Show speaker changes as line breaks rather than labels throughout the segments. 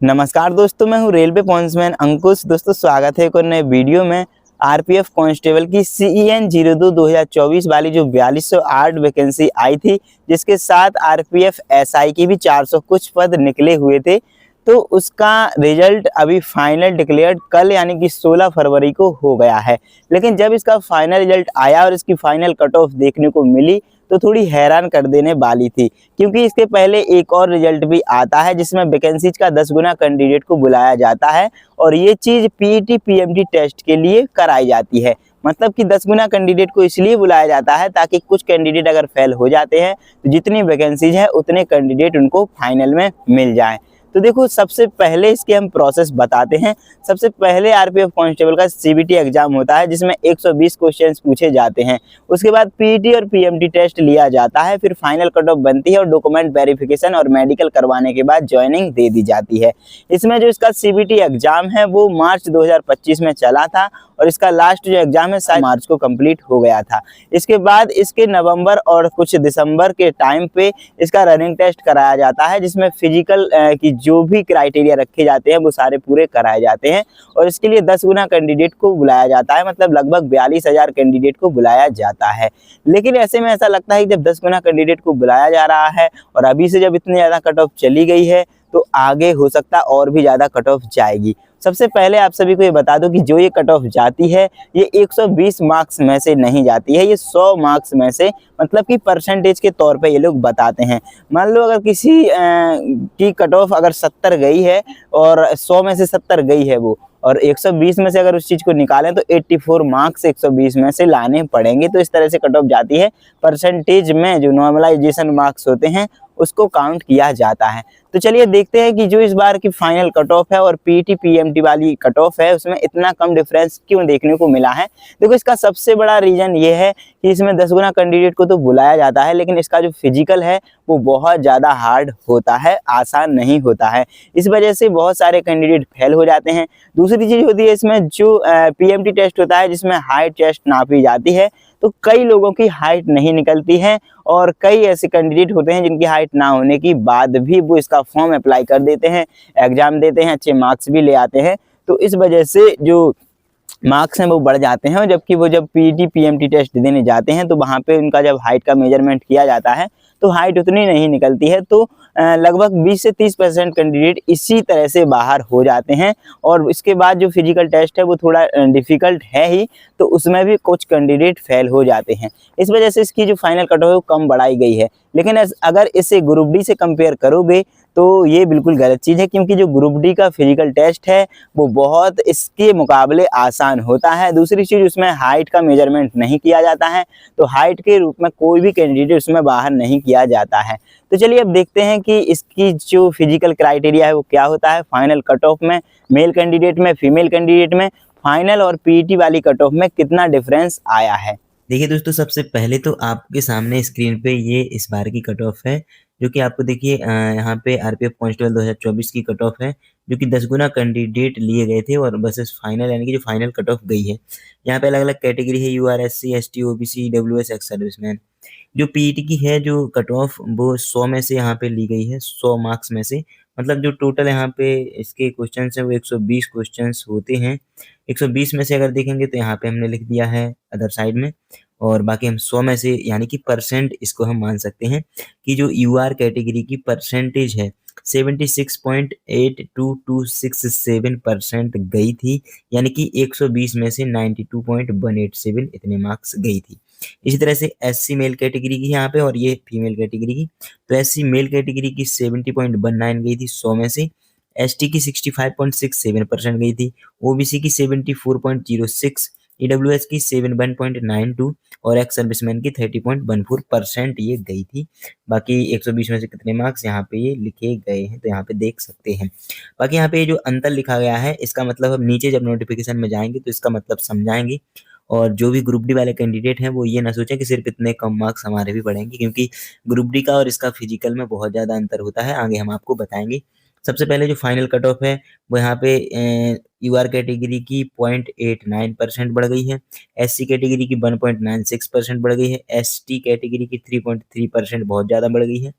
नमस्कार दोस्तों, मैं हूं रेलवे पॉइंट्समैन अंकुश। दोस्तों स्वागत है एक और नए वीडियो में। आरपीएफ कांस्टेबल की CEN 02 2024 वाली जो 4208 वैकेंसी आई थी, जिसके साथ आरपीएफ एसआई की भी 400 कुछ पद निकले हुए थे, तो उसका रिजल्ट अभी फाइनल डिक्लेयर्ड कल यानी कि 16 फरवरी को हो गया है। लेकिन जब इसका फाइनल रिजल्ट आया और इसकी फाइनल कट ऑफ देखने को मिली तो थोड़ी हैरान कर देने वाली थी, क्योंकि इसके पहले एक और रिजल्ट भी आता है जिसमें वैकेंसीज का 10 गुना कैंडिडेट को बुलाया जाता है और ये चीज़ पीईटी पीएमटी टेस्ट के लिए कराई जाती है। मतलब कि 10 गुना कैंडिडेट को इसलिए बुलाया जाता है ताकि कुछ कैंडिडेट अगर फेल हो जाते हैं तो जितनी वैकेंसीज है उतने कैंडिडेट उनको फाइनल में मिल जाए। तो देखो, सबसे पहले इसके हम प्रोसेस बताते हैं। सबसे पहले आरपीएफ कांस्टेबल का सीबीटी एग्जाम होता है जिसमें 120 क्वेश्चंस पूछे जाते हैं। उसके बाद पीईटी और पीएमटी टेस्ट लिया जाता है, फिर फाइनल कट ऑफ बनती है और डॉक्यूमेंट वेरिफिकेशन और मेडिकल करवाने के बाद ज्वाइनिंग दे दी जाती है। इसमें जो इसका सीबीटी एग्जाम है वो मार्च 2025 में चला था और इसका लास्ट जो एग्जाम है शायद मार्च को कंप्लीट हो गया था। इसके बाद इसके नवंबर और कुछ दिसंबर के टाइम पे इसका रनिंग टेस्ट कराया जाता है, जिसमें फिजिकल की जो भी क्राइटेरिया रखे जाते हैं वो सारे पूरे कराए जाते हैं और इसके लिए 10 गुना कैंडिडेट को बुलाया जाता है। मतलब लगभग 42,000 कैंडिडेट को बुलाया जाता है। लेकिन ऐसे में ऐसा लगता है कि जब 10 गुना कैंडिडेट को बुलाया जा रहा है और अभी से जब इतनी ज़्यादा कट ऑफ चली गई है तो आगे हो सकता है और भी ज़्यादा कट ऑफ जाएगी। सबसे पहले आप सभी को ये बता दूं कि जो ये कट ऑफ जाती है ये 120 मार्क्स में से नहीं जाती है, ये 100 मार्क्स में से, मतलब कि परसेंटेज के तौर पे ये लोग बताते हैं। मान लो अगर किसी की कट ऑफ अगर 70 गई है और 100 में से 70 गई है वो, और 120 में से अगर उस चीज़ को निकालें तो 84 मार्क्स 120 में से लाने पड़ेंगे। तो इस तरह से कट ऑफ जाती है। परसेंटेज में जो नॉर्मलाइजेशन मार्क्स होते हैं उसको काउंट किया जाता है। तो चलिए देखते हैं कि जो इस बार की फाइनल कट ऑफ है और पीईटी पीएमटी वाली कट ऑफ है उसमें इतना कम डिफरेंस क्यों देखने को मिला है। देखो, इसका सबसे बड़ा रीजन ये है कि इसमें 10 गुना कैंडिडेट को तो बुलाया जाता है, लेकिन इसका जो फिजिकल है वो बहुत ज़्यादा हार्ड होता है, आसान नहीं होता है। इस वजह से बहुत सारे कैंडिडेट फेल हो जाते हैं। दूसरी चीज़ होती है इसमें जो पीएमटी टेस्ट होता है जिसमें हाइट चेस्ट नापी जाती है, तो कई लोगों की हाइट नहीं निकलती है और कई ऐसे कैंडिडेट होते हैं जिनकी हाइट ना होने की बाद भी वो इसका फॉर्म अप्लाई कर देते हैं, एग्जाम देते हैं, अच्छे मार्क्स भी ले आते हैं। तो इस वजह से जो मार्क्स हैं वो बढ़ जाते हैं और जबकि वो जब पीईटी पीएमटी टेस्ट देने जाते हैं तो वहाँ पे उनका जब हाइट का मेजरमेंट किया जाता है तो हाइट उतनी नहीं निकलती है। तो लगभग 20 से 30% कैंडिडेट इसी तरह से बाहर हो जाते हैं। और इसके बाद जो फिजिकल टेस्ट है वो थोड़ा डिफ़िकल्ट है ही, तो उसमें भी कुछ कैंडिडेट फेल हो जाते हैं। इस वजह से इसकी जो फाइनल कट ऑफ है वो कम बढ़ाई गई है। लेकिन अगर इसे ग्रुप डी से कंपेयर करोगे तो ये बिल्कुल गलत चीज़ है, क्योंकि जो ग्रुप डी का फिजिकल टेस्ट है वो बहुत इसके मुकाबले आसान होता है। दूसरी चीज़, उसमें हाइट का मेजरमेंट नहीं किया जाता है, तो हाइट के रूप में कोई भी कैंडिडेट उसमें बाहर नहीं किया जाता है। तो चलिए अब देखते हैं कि इसकी जो फिजिकल क्राइटेरिया है वो क्या होता है फाइनल कट ऑफ में, मेल कैंडिडेट में, फीमेल कैंडिडेट में, फाइनल और पीईटी वाली कट ऑफ में कितना डिफरेंस आया है।
देखिए दोस्तों, सबसे पहले तो आपके सामने स्क्रीन पे ये इस बार की कट ऑफ है, जो कि आपको देखिए यहाँ पे आरपीएफ कांस्टेबल 2024 की कट ऑफ है, जो कि 10 गुना कैंडिडेट लिए गए थे और बस फाइनल यानी कि जो फाइनल कट ऑफ गई है। यहाँ पे अलग-अलग कैटेगरी है, UR, SC, ST, OBC, EWS, ex serviceman. जो पीईटी की है जो कट ऑफ वो 100 में से यहाँ पे ली गई है, 100 मार्क्स में से। मतलब जो टोटल यहाँ पे इसके क्वेश्चंस हैं वो 120 क्वेश्चंस होते हैं। 120 में से अगर देखेंगे तो यहाँ पे हमने लिख दिया है अदर साइड में, और बाकी हम 100 में से यानी कि परसेंट इसको हम मान सकते हैं कि जो यूआर कैटेगरी की परसेंटेज है 76.8227% गई थी, यानी कि 120 में से 92.187 इतने मार्क्स गई थी। इसी तरह से एससी मेल कैटेगरी की यहाँ पे, और ये फीमेल कैटेगरी की, तो एससी मेल कैटेगरी की 70.19 गई थी 100 में से, एसटी की 65.67% गई थी, ओबीसी की 74.06, ईडब्ल्यूएस की 71.92 और एक्स सर्विसमैन की 30.14% ये गई थी। बाकी 120 में से कितने मार्क्स यहाँ पे ये लिखे गए हैं तो यहाँ पे देख सकते हैं। बाकी यहाँ पे ये जो अंतर लिखा गया है इसका मतलब हम नीचे जब नोटिफिकेशन में जाएंगे तो इसका मतलब समझाएंगे, और जो भी ग्रुप डी वाले कैंडिडेट हैं वो ये ना सोचें कि सिर्फ इतने कम मार्क्स हमारे भी बढ़ेंगे, क्योंकि ग्रुप डी का और इसका फिजिकल में बहुत ज़्यादा अंतर होता है, आगे हम आपको बताएंगे। सबसे पहले जो फाइनल कट ऑफ है वो यहाँ पे यूआर कैटेगरी की 0.89% बढ़ गई है, एससी कैटेगरी की 1.96% बढ़ गई है, एसटी कैटेगरी की 3.3% बहुत ज़्यादा बढ़ गई है,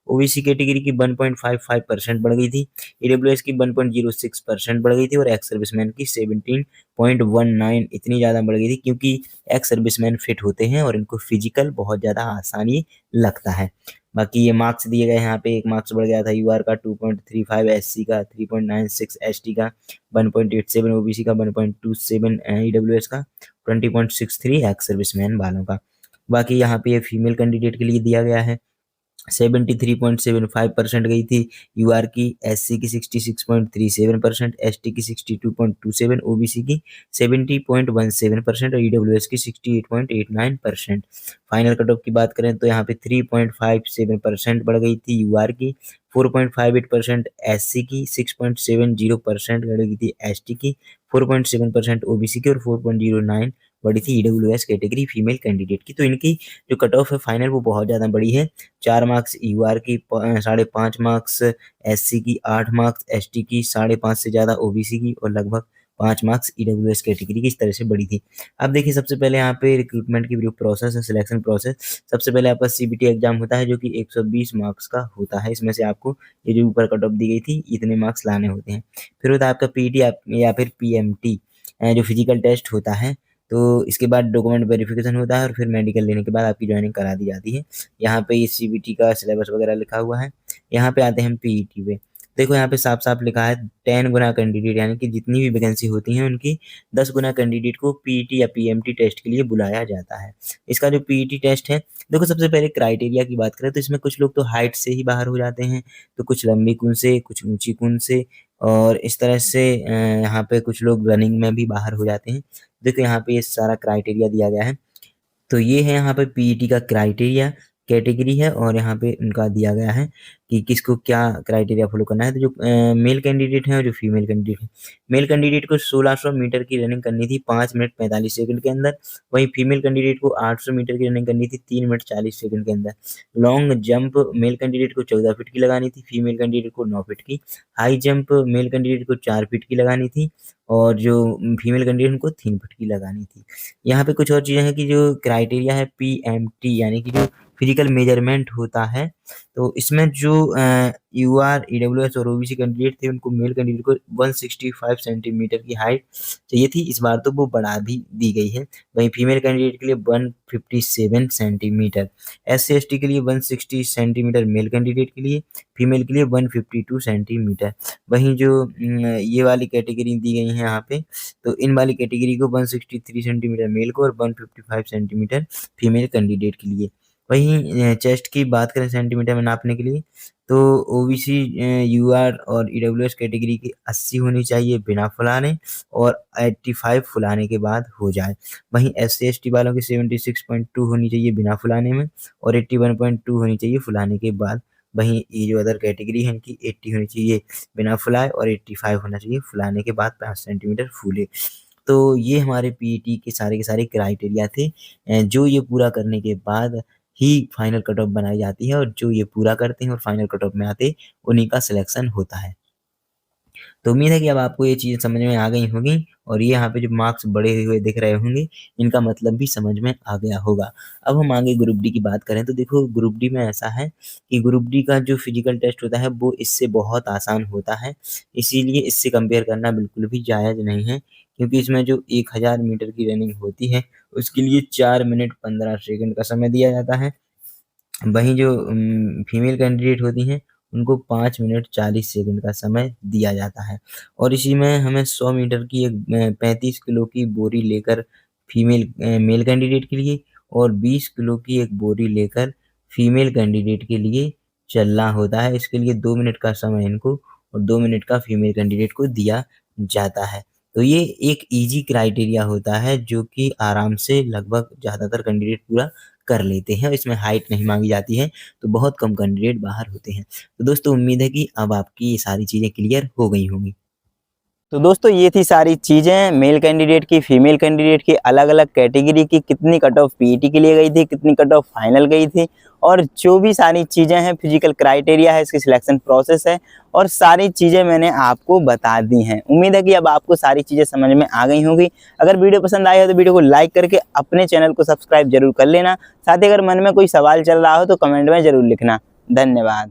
ओबीसी कैटेगरी की 1.55% बढ़ गई थी, ईडब्ल्यूएस की 1.06% बढ़ गई थी और एक्स सर्विसमैन की 17.19 इतनी ज़्यादा बढ़ गई थी, क्योंकि एक्स सर्विसमैन फिट होते हैं और इनको फिजिकल बहुत ज़्यादा आसानी लगता है। बाकी ये मार्क्स दिए गए हैं, यहाँ पे एक मार्क्स बढ़ गया था यूआर का 2.35, एससी का 3.96, एसटी का 1.87, ओबीसी का 1.27, ईडब्ल्यूएस का 20.63, एक्स सर्विसमैन वालों का। बाकी यहाँ पे ये फीमेल कैंडिडेट के लिए दिया गया है, 73.75% गई थी यूआर की, एससी की 66.37%, एसटी की 62.27, ओबीसी की 70.17% और ईडब्ल्यूएस की 68.89%। फाइनल कट ऑफ की बात करें तो यहाँ पे 3.57% बढ़ गई थी यूआर की, 4.58% एससी की, 6.70% बढ़ गई थी एसटी की, 4.7% ओबीसी की और 4.09 बढ़ी थी ईडब्ल्यूएस कैटेगरी फीमेल कैंडिडेट की। तो इनकी जो कट ऑफ है फाइनल वो बहुत ज़्यादा बड़ी है, 4 मार्क्स यूआर की, 5.5 मार्क्स एससी की, 8 मार्क्स एसटी की, 5.5 से ज़्यादा ओबीसी की और लगभग 5 मार्क्स ईडब्ल्यूएस कैटेगरी की, इस तरह से बढ़ी थी। अब देखिए सबसे पहले यहाँ पे रिक्रूटमेंट की जो प्रोसेस है, सिलेक्शन प्रोसेस, सबसे पहले आपका सीबीटी एग्जाम होता है जो कि 120 मार्क्स का होता है। इसमें से आपको ये जो ऊपर कट ऑफ दी गई थी इतने मार्क्स लाने होते हैं। फिर होता है आपका पीटी या फिर पीएमटी, जो फिजिकल टेस्ट होता है। तो इसके बाद डॉक्यूमेंट वेरिफिकेशन होता है और फिर मेडिकल लेने के बाद आपकी ज्वाइनिंग करा दी जाती है। यहाँ पे ये सीबीटी का सिलेबस वगैरह लिखा हुआ है। यहाँ पे आते हैं हम पीईटी पे। देखो यहाँ पे साफ-साफ लिखा है 10 गुना कैंडिडेट, यानी कि जितनी भी वैकेंसी होती हैं उनकी 10 गुना कैंडिडेट को पीईटी या पीएमटी टेस्ट के लिए बुलाया जाता है। इसका जो पीईटी टेस्ट है, देखो सबसे पहले क्राइटेरिया की बात करें तो इसमें कुछ लोग तो हाइट से ही बाहर हो जाते हैं, तो कुछ लंबी कूद से, कुछ ऊँची कूद से और इस तरह से यहाँ पे कुछ लोग रनिंग में भी बाहर हो जाते हैं। देखो यहाँ पे ये सारा क्राइटेरिया दिया गया है। तो ये है यहाँ पे पीईटी का क्राइटेरिया, कैटेगरी है और यहाँ पे उनका दिया गया है कि किसको क्या क्राइटेरिया फॉलो करना है। तो जो मेल कैंडिडेट हैं और जो फीमेल कैंडिडेट हैं, मेल कैंडिडेट को 1600 मीटर की रनिंग करनी थी 5 मिनट 45 सेकंड के अंदर, वहीं फीमेल कैंडिडेट को 800 मीटर की रनिंग करनी थी 3 मिनट 40 सेकंड के अंदर। लॉन्ग जंप मेल कैंडिडेट को 14 फीट की लगानी थी, फीमेल कैंडिडेट को 9 फीट की। हाई जंप मेल कैंडिडेट को 4 फीट की लगानी थी और जो फीमेल कैंडिडेट उनको 3 फीट की लगानी थी। यहाँ पे कुछ और चीज़ें हैं कि जो क्राइटेरिया है पीएमटी, यानी कि जो फिजिकल मेजरमेंट होता है, तो इसमें जो यूआर, ईडब्ल्यूएस और ओबीसी कैंडिडेट थे उनको मेल कैंडिडेट को 165 सेंटीमीटर की हाइट चाहिए थी, इस बार तो वो बढ़ा भी दी गई है। वहीं फीमेल कैंडिडेट के लिए 157 सेंटीमीटर, एससी एसटी के लिए 160 सेंटीमीटर मेल कैंडिडेट के लिए, फीमेल के लिए 152 सेंटीमीटर। वहीं जो ये वाली कैटेगरी दी गई है यहाँ पे, तो इन वाली कैटेगरी को 163 सेंटीमीटर मेल को और 155 सेंटीमीटर फीमेल कैंडिडेट के लिए। वहीं चेस्ट की बात करें सेंटीमीटर में नापने के लिए, तो ओबीसी, यूआर और ईडब्ल्यूएस कैटेगरी की 80 होनी चाहिए बिना फुलाने और 85 फुलाने के बाद हो जाए। वहीं एससी एसटी वालों की 76.2 होनी चाहिए बिना फुलाने में और 81.2 होनी चाहिए फुलाने के बाद। वहीं ये जो अदर कैटेगरी है इनकी 80 होनी चाहिए बिना फुलाए और 85 होना चाहिए फुलाने के बाद 5 सेंटीमीटर फूले। तो ये हमारे पीईटी के सारे क्राइटेरिया थे, जो ये पूरा करने के बाद ही फाइनल कट ऑफ बनाई जाती है और जो ये पूरा करते हैं और फाइनल कट ऑफ में आते उन्हीं का सिलेक्शन होता है। तो उम्मीद है कि अब आपको ये चीज़ें समझ में आ गई होंगी और ये यहाँ पे जो मार्क्स बढ़े हुए दिख रहे होंगे, इनका मतलब भी समझ में आ गया होगा। अब हम आगे ग्रुप डी की बात करें तो देखो ग्रुप डी में ऐसा है कि ग्रुप डी का जो फिजिकल टेस्ट होता है वो इससे बहुत आसान होता है, इसीलिए इससे कंपेयर करना बिल्कुल भी जायज़ नहीं है, क्योंकि इसमें जो 1000 मीटर की रनिंग होती है उसके लिए 4 मिनट 15 सेकंड का समय दिया जाता है। वहीं जो फीमेल कैंडिडेट होती हैं, उनको 5 मिनट 40 सेकंड का समय दिया जाता है और इसी में हमें 100 मीटर की एक 35 किलो की बोरी लेकर मेल कैंडिडेट के लिए और 20 किलो की एक बोरी लेकर फीमेल कैंडिडेट के लिए चलना होता है। इसके लिए 2 मिनट का समय इनको और 2 मिनट का फीमेल कैंडिडेट को दिया जाता है। तो ये एक ईज़ी क्राइटेरिया होता है जो कि आराम से लगभग ज़्यादातर कैंडिडेट पूरा कर लेते हैं और इसमें हाइट नहीं माँगी जाती है, तो बहुत कम कैंडिडेट बाहर होते हैं। तो दोस्तों उम्मीद है कि अब आपकी ये सारी चीज़ें क्लियर हो गई होंगी।
तो दोस्तों ये थी सारी चीज़ें मेल कैंडिडेट की, फीमेल कैंडिडेट की, अलग अलग कैटेगरी की, कितनी कट ऑफ पीईटी के लिए गई थी, कितनी कट ऑफ फाइनल गई थी, और जो भी सारी चीज़ें हैं, फिजिकल क्राइटेरिया है, इसकी सिलेक्शन प्रोसेस है, और सारी चीज़ें मैंने आपको बता दी हैं। उम्मीद है कि अब आपको सारी चीज़ें समझ में आ गई होंगी। अगर वीडियो पसंद आई हो तो वीडियो को लाइक करके अपने चैनल को सब्सक्राइब जरूर कर लेना। साथ ही अगर मन में कोई सवाल चल रहा हो तो कमेंट में ज़रूर लिखना। धन्यवाद।